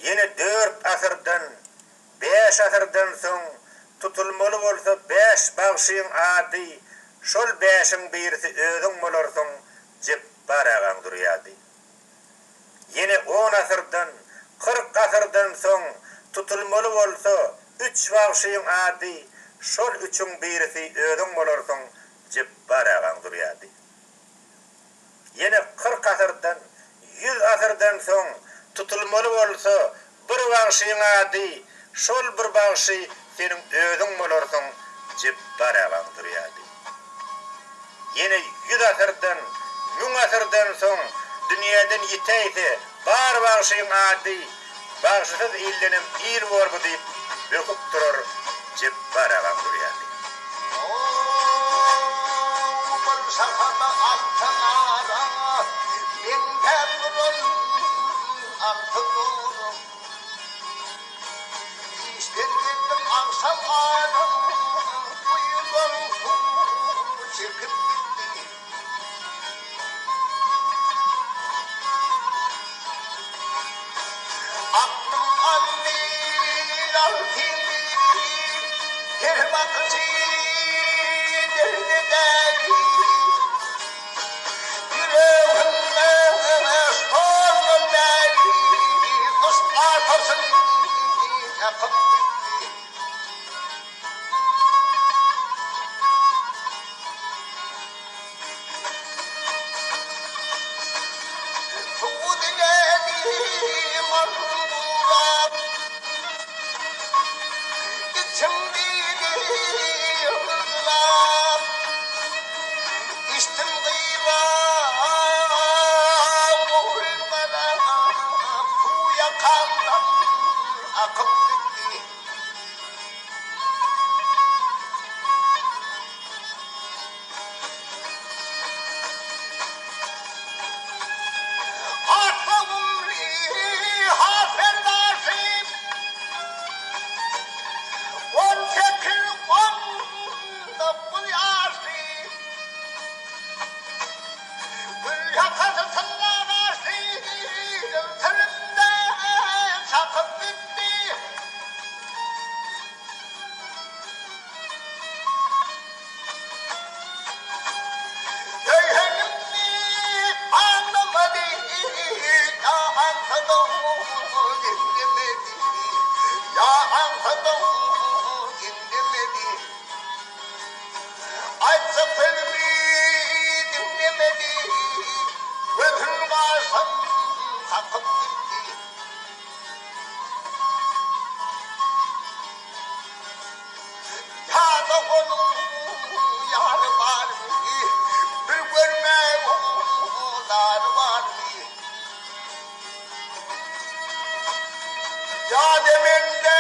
Yine 4 asırdan 5 asırdan soň tutulmaly bolsa 5 bagşyň ady şol 5-iň birisi özüň bolarsyň jep baragan durýardy. Yine 10 asırdan 40 asırdan soň tutulmaly bolsa 3 bagşyň ady şol 3-üň birisi özüň bolarsyň jep baragan durýardy. Yine 40 asırdan 100 asırdan soň tutulmaly bolsa bir bagşyň ady şol bir bagşy senin özüň bolarsyň jep baragan durýardy. Yine 100 asırdan 1000 asırdan soň dünýäden ýiteydi bar bagşyň ady bagşysız illenim il borbu diýip böküp durar jep baragan durýardy. Şahada altınara mingem rol altınur işten gittim akşam anım uyudan çıkıp gitti aklım anneler altınları kervatçı derdi deli ya demin de